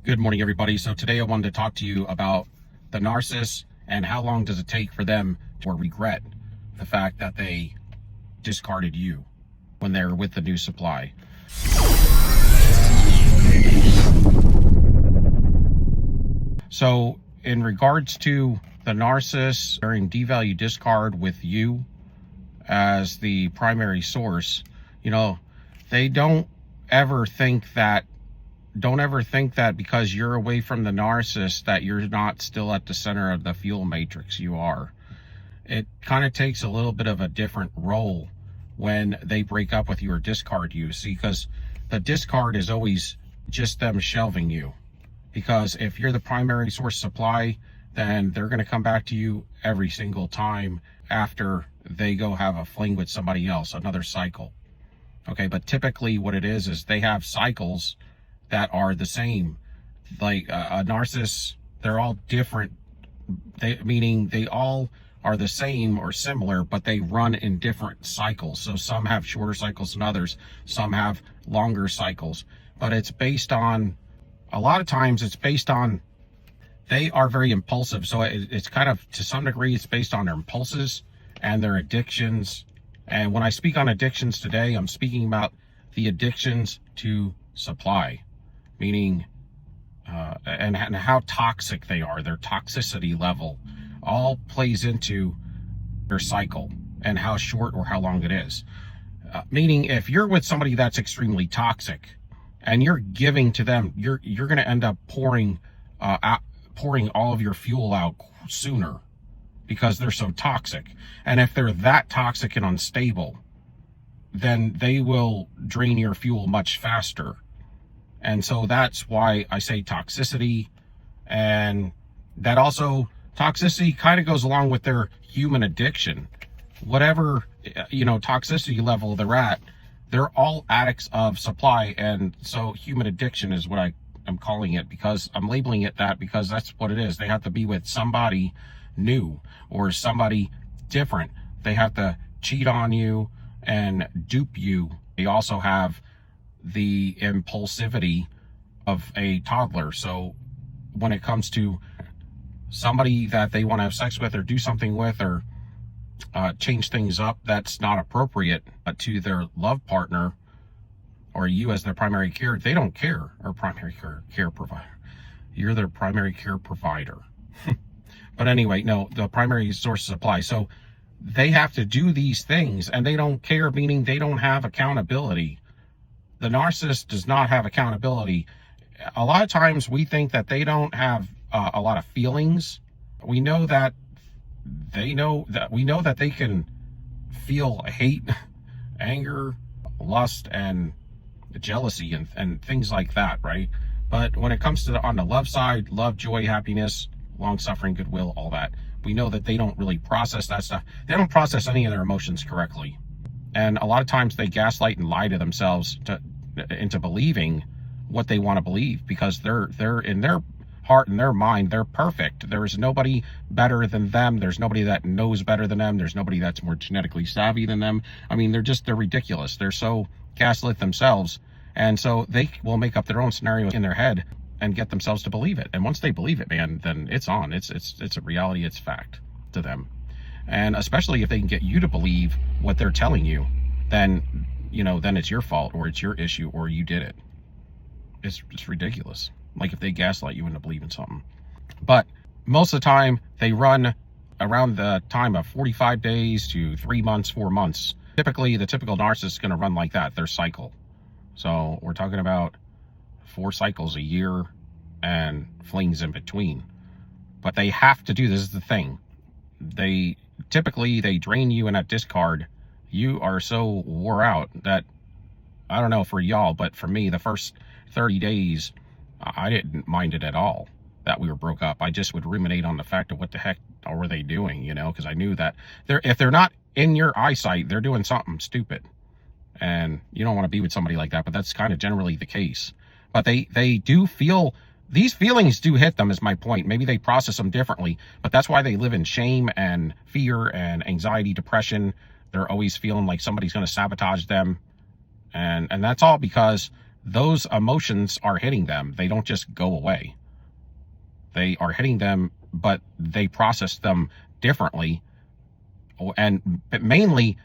Good morning, everybody. So today I wanted to talk to you about the narcissist and how long does it take for them to regret the fact that they discarded you when they're with the new supply. So in regards to the narcissist during devalue discard with you as the primary source, they don't ever think that because you're away from the narcissist that you're not still at the center of the fuel matrix. You are. It kind of takes a little bit of a different role when they break up with you or discard you. See, because the discard is always just them shelving you. Because if you're the primary source supply, then they're going to come back to you every single time after they go have a fling with somebody else, another cycle. Okay, but typically what it is they have cycles that are the same. Like a narcissist, they're all different. Meaning they all are the same or similar, but they run in different cycles. So some have shorter cycles than others. Some have longer cycles. But it's based on, a lot of times it's based on, they are very impulsive. So it's kind of, to some degree, it's based on their impulses and their addictions. And when I speak on addictions today, I'm speaking about the addictions to supply. Meaning, and how toxic they are, their toxicity level, all plays into their cycle and how short or how long it is. Meaning, if you're with somebody that's extremely toxic and you're giving to them, you're going to end up pouring all of your fuel out sooner because they're so toxic. And if they're that toxic and unstable, then they will drain your fuel much faster. And so that's why I say toxicity. And that also, toxicity kind of goes along with their human addiction. Whatever, toxicity level they're at, they're all addicts of supply. And so human addiction is what I'm calling it, because I'm labeling it that because that's what it is. They have to be with somebody new or somebody different. They have to cheat on you and dupe you. They also have the impulsivity of a toddler. So when it comes to somebody that they want to have sex with or do something with or change things up that's not appropriate to their love partner or you as their primary care, they don't care, or primary care provider. You're their primary care provider. But anyway, no, the primary source of supply. So they have to do these things and they don't care, meaning they don't have accountability. The narcissist does not have accountability. A lot of times we think that they don't have a lot of feelings. We know that they can feel hate, anger, lust, and jealousy and things like that, right? But when it comes to on the love side, love, joy, happiness, long-suffering, goodwill, all that, we know that they don't really process that stuff. They don't process any of their emotions correctly. And a lot of times they gaslight and lie to themselves into believing what they want to believe, because they're in their heart and their mind, they're perfect. There is nobody better than them. There's nobody that knows better than them. There's nobody that's more genetically savvy than them. I mean, they're ridiculous. They're so gaslit themselves. And so they will make up their own scenario in their head and get themselves to believe it. And once they believe it, man, then it's on. It's a reality. It's fact to them. And especially if they can get you to believe what they're telling you, then it's your fault or it's your issue or you did it. It's ridiculous. Like if they gaslight you into believing something. But most of the time they run around the time of 45 days to 3 months, 4 months. Typically, the typical narcissist is going to run like that, their cycle. So we're talking about 4 cycles a year and flings in between. But they have to do, this is the thing. They drain you in that discard. You are so wore out that, I don't know for y'all, but for me, the first 30 days, I didn't mind it at all that we were broke up. I just would ruminate on the fact of what the heck were they doing, because I knew that if they're not in your eyesight, they're doing something stupid. And you don't want to be with somebody like that, but that's kind of generally the case. But they do feel, these feelings do hit them, is my point. Maybe they process them differently, but that's why they live in shame and fear and anxiety, depression. They're always feeling like somebody's going to sabotage them. And that's all because those emotions are hitting them. They don't just go away. They are hitting them, but they process them differently. And mainly,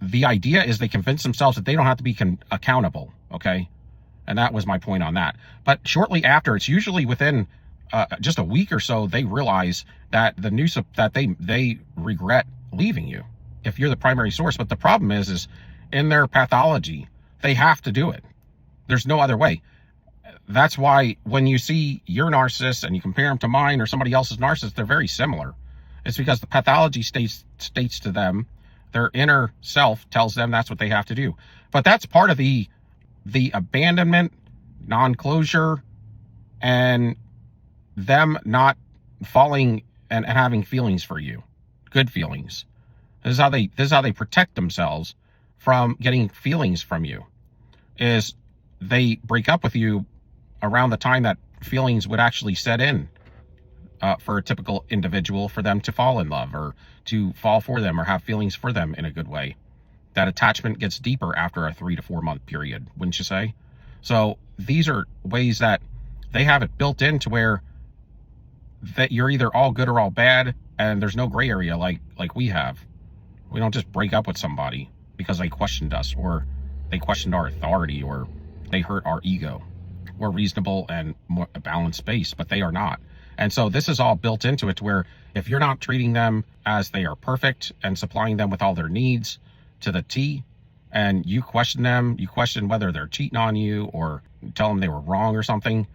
the idea is they convince themselves that they don't have to be accountable, okay? And that was my point on that. But shortly after, it's usually within just a week or so, they realize that they regret leaving you if you're the primary source. But the problem is in their pathology, they have to do it. There's no other way. That's why when you see your narcissist and you compare them to mine or somebody else's narcissist, they're very similar. It's because the pathology states to them, their inner self tells them that's what they have to do. But that's part of the abandonment, non-closure, and them not falling and having feelings for you, good feelings. This is how they protect themselves from getting feelings from you. Is they break up with you around the time that feelings would actually set in for a typical individual, for them to fall in love or to fall for them or have feelings for them in a good way. That attachment gets deeper after a 3 to 4 month period, wouldn't you say? So these are ways that they have it built in to where that you're either all good or all bad, and there's no gray area like we have. We don't just break up with somebody because they questioned us, or they questioned our authority, or they hurt our ego. We're reasonable and more balanced based, but they are not. And so this is all built into it to where if you're not treating them as they are perfect and supplying them with all their needs to the T, and you question them, you question whether they're cheating on you or tell them they were wrong or something,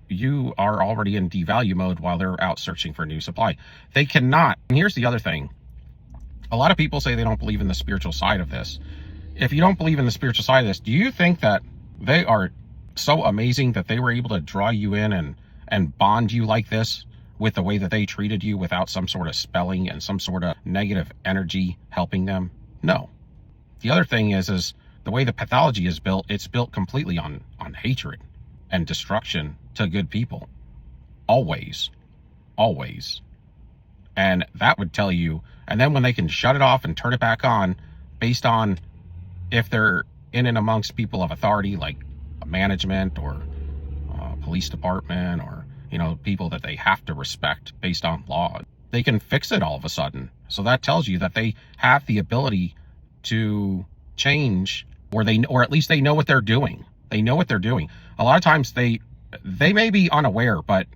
you are already in devalue mode while they're out searching for a new supply. They cannot. And here's the other thing. A lot of people say they don't believe in the spiritual side of this. If you don't believe in the spiritual side of this, do you think that they are so amazing that they were able to draw you in and bond you like this with the way that they treated you without some sort of spelling and some sort of negative energy helping them? No. The other thing is the way the pathology is built, it's built completely on hatred and destruction to good people. Always. Always. And that would tell you, and then when they can shut it off and turn it back on based on if they're in and amongst people of authority, like management or police department, or, you know, people that they have to respect based on law, they can fix it all of a sudden. So that tells you that they have the ability to change, or at least they know what they're doing. They know what they're doing. A lot of times they may be unaware, but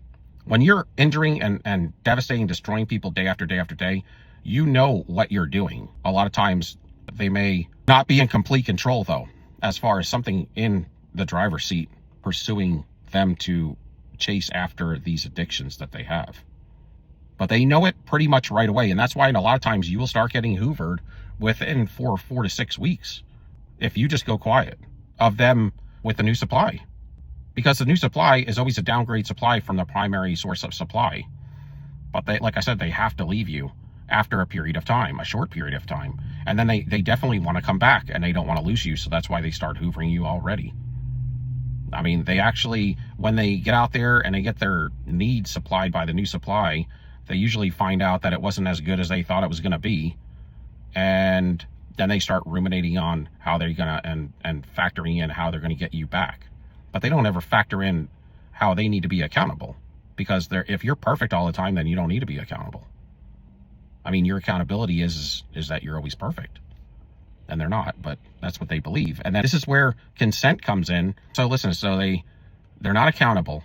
when you're injuring and devastating, destroying people day after day after day, you know what you're doing. A lot of times they may not be in complete control, though, as far as something in the driver's seat pursuing them to chase after these addictions that they have. But they know it pretty much right away. And that's why a lot of times you will start getting hoovered within 4 to 6 weeks if you just go quiet of them with the new supply. Because the new supply is always a downgrade supply from the primary source of supply. But they, like I said, they have to leave you after a period of time, a short period of time. And then they definitely want to come back, and they don't want to lose you. So that's why they start hoovering you already. I mean, they actually, when they get out there and they get their needs supplied by the new supply, they usually find out that it wasn't as good as they thought it was going to be. And then they start ruminating on how they're going to, and factoring in how they're going to get you back. But they don't ever factor in how they need to be accountable. Because if you're perfect all the time, then you don't need to be accountable. I mean, your accountability is that you're always perfect. And they're not, but that's what they believe. And then this is where consent comes in. So listen, so they're not accountable.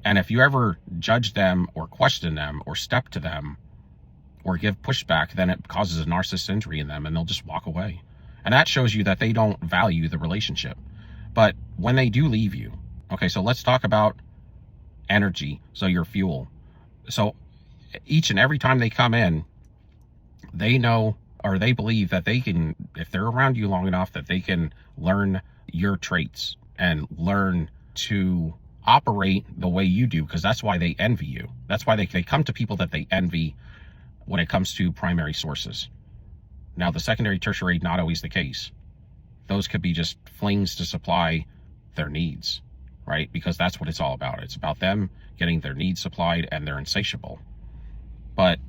And if you ever judge them or question them or step to them or give pushback, then it causes a narcissist injury in them, and they'll just walk away. And that shows you that they don't value the relationship. But when they do leave you, okay, so let's talk about energy, so your fuel. So each and every time they come in, they know, or they believe that they can, if they're around you long enough, that they can learn your traits and learn to operate the way you do, because that's why they envy you. That's why they come to people that they envy when it comes to primary sources. Now, the secondary, tertiary, not always the case. Those could be just flings to supply their needs, right? Because that's what it's all about. It's about them getting their needs supplied, and they're insatiable. But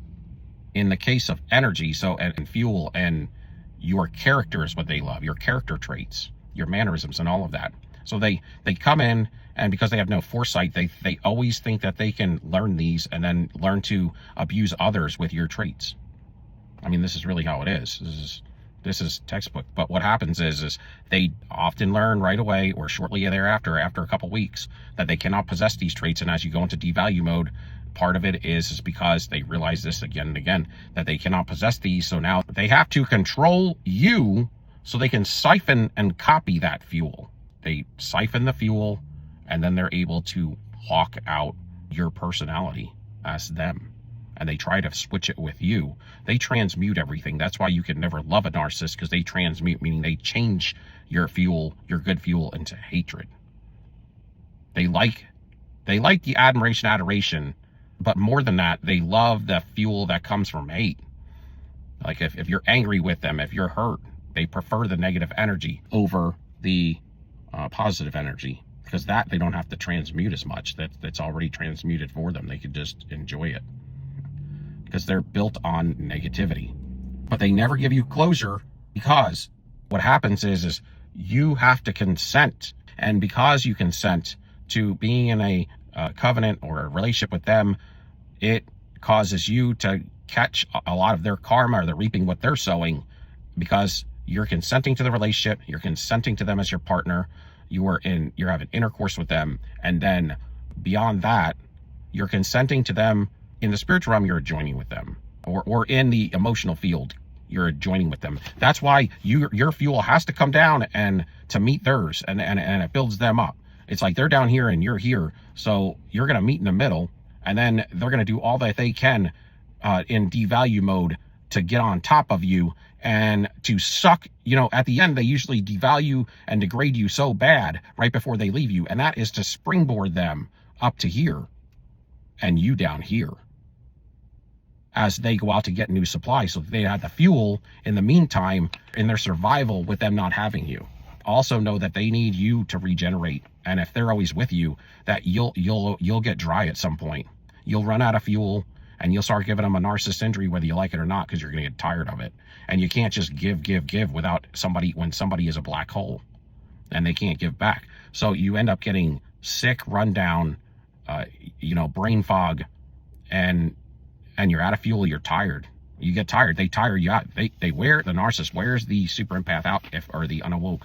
in the case of energy, so and fuel, and your character is what they love, your character traits, your mannerisms, and all of that. So they come in, and because they have no foresight, they always think that they can learn these and then learn to abuse others with your traits. I mean, this is really how it is. This is textbook. But what happens is they often learn right away or shortly thereafter, after a couple weeks, that they cannot possess these traits. And as you go into devalue mode, part of it is because they realize this again and again, that they cannot possess these. So now they have to control you so they can siphon and copy that fuel. They siphon the fuel, and then they're able to hawk out your personality as them. And they try to switch it with you. They transmute everything. That's why you can never love a narcissist, because they transmute, meaning they change your fuel, your good fuel, into hatred. They like the admiration, adoration, but more than that, they love the fuel that comes from hate. Like if you're angry with them, if you're hurt, they prefer the negative energy over the positive energy, because that they don't have to transmute as much. That's already transmuted for them. They could just enjoy it because they're built on negativity. But they never give you closure, because what happens is you have to consent. And because you consent to being in a covenant or a relationship with them, it causes you to catch a lot of their karma, or they're reaping what they're sowing, because you're consenting to the relationship, you're consenting to them as your partner, you're having intercourse with them, and then beyond that, you're consenting to them in the spiritual realm. You're joining with them, or in the emotional field, you're joining with them. That's why your fuel has to come down and to meet theirs, and it builds them up. It's like they're down here and you're here, so you're going to meet in the middle, and then they're going to do all that they can in devalue mode to get on top of you and to suck. At the end, they usually devalue and degrade you so bad right before they leave you, and that is to springboard them up to here and you down here as they go out to get new supply, so they have the fuel in the meantime in their survival with them not having you. Also know that they need you to regenerate, and if they're always with you, that you'll get dry at some point. You'll run out of fuel, and you'll start giving them a narcissist injury, whether you like it or not, because you're going to get tired of it. And you can't just give without when somebody is a black hole and they can't give back. So you end up getting sick, run down, brain fog, and you're out of fuel. You're tired. You get tired. They tire you out. The narcissist wears the super empath out, or the unawoke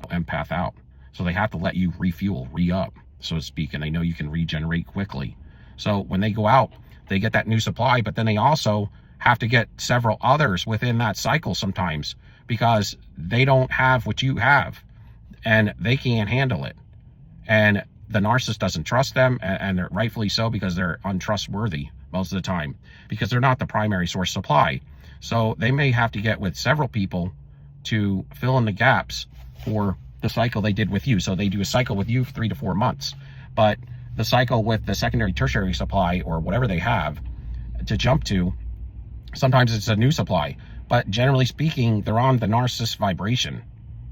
empath out. So they have to let you refuel, re-up, so to speak, and they know you can regenerate quickly. So when they go out, they get that new supply, but then they also have to get several others within that cycle sometimes, because they don't have what you have and they can't handle it. And the narcissist doesn't trust them, and they're rightfully so, because they're untrustworthy most of the time, because they're not the primary source supply. So they may have to get with several people to fill in the gaps for the cycle they did with you. So they do a cycle with you for 3 to 4 months, but the cycle with the secondary, tertiary supply, or whatever they have to jump to, sometimes it's a new supply. But generally speaking, they're on the narcissist vibration,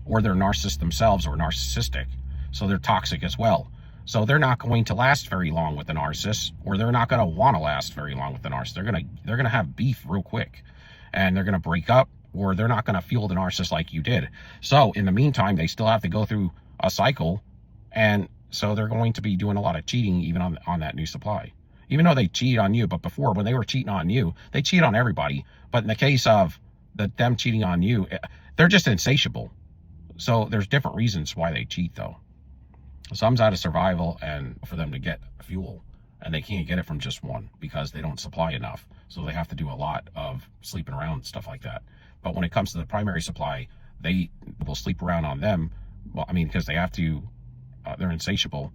or they're narcissists themselves, or narcissistic. So they're toxic as well. So they're not going to last very long with the narcissist, or they're not going to want to last very long with the narcissist. They're going to have beef real quick, and they're going to break up, or they're not going to fuel the narcissist like you did. So in the meantime, they still have to go through a cycle, and so they're going to be doing a lot of cheating even on that new supply. Even though they cheat on you, but before, when they were cheating on you, they cheat on everybody. But in the case of them cheating on you, they're just insatiable. So there's different reasons why they cheat, though. Some's out of survival and for them to get fuel, and they can't get it from just one because they don't supply enough. So they have to do a lot of sleeping around and stuff like that. But when it comes to the primary supply, they will sleep around on them. Well, I mean, because they have to, they're insatiable,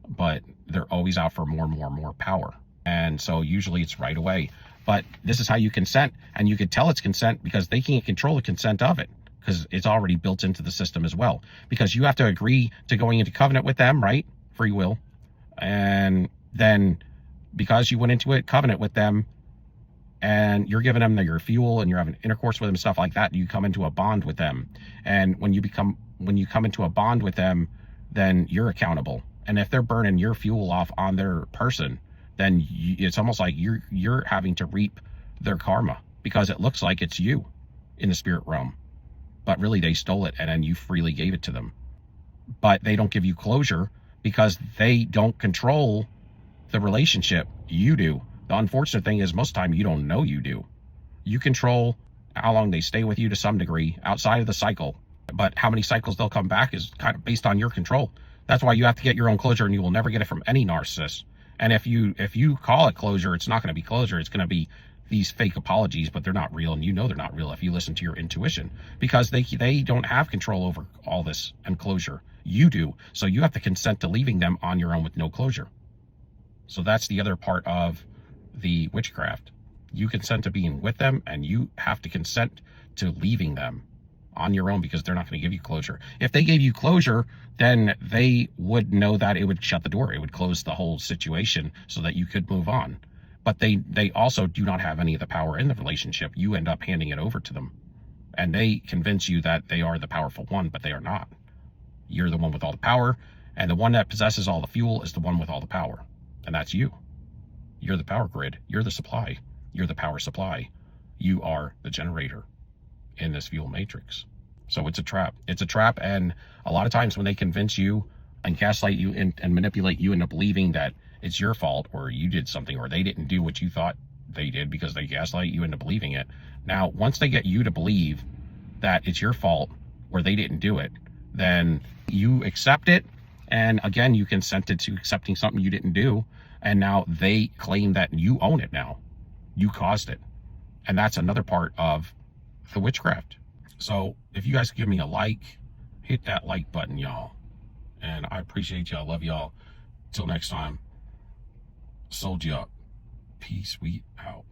but they're always out for more power. And so usually it's right away. But this is how you consent, and you can tell it's consent because they can't control the consent of it, because it's already built into the system as well. Because you have to agree to going into covenant with them, right? Free will. And then because you went into it, covenant with them, and you're giving them your fuel, and you're having intercourse with them, stuff like that, you come into a bond with them. And when you come into a bond with them, then you're accountable. And if they're burning your fuel off on their person, then it's almost like you're having to reap their karma, because it looks like it's you in the spirit realm. but really they stole it and then you freely gave it to them. But they don't give you closure because they don't control the relationship. You do. The unfortunate thing is most of the time you don't know you do. You control how long they stay with you to some degree outside of the cycle, but how many cycles they'll come back is kind of based on your control. That's why you have to get your own closure, and you will never get it from any narcissist. And if you call it closure, it's not going to be closure. It's going to be these fake apologies, but they're not real, and you know they're not real if you listen to your intuition, because they don't have control over all this and closure. You do. So you have to consent to leaving them on your own with no closure. So that's the other part of the witchcraft. You consent to being with them, and you have to consent to leaving them on your own because they're not going to give you closure. If they gave you closure, then they would know that it would shut the door. It would close the whole situation so that you could move on. But they also do not have any of the power in the relationship. You end up handing it over to them, and they convince you that they are the powerful one, but they are not. You're the one with all the power, and the one that possesses all the fuel is the one with all the power, and that's you. You're the power grid. You're the supply. You're the power supply. You are the generator in this fuel matrix. So it's a trap. It's a trap, and a lot of times when they convince you and gaslight you and manipulate you into believing that it's your fault, or you did something, or they didn't do what you thought they did because they gaslight you into believing it. Now, once they get you to believe that it's your fault or they didn't do it, then you accept it. And again, you consented to accepting something you didn't do. And now they claim that you own it now. You caused it. And that's another part of the witchcraft. So if you guys give me a like, hit that like button, y'all. And I appreciate y'all. Love y'all. Till next time. Sold you up. Peace. We out.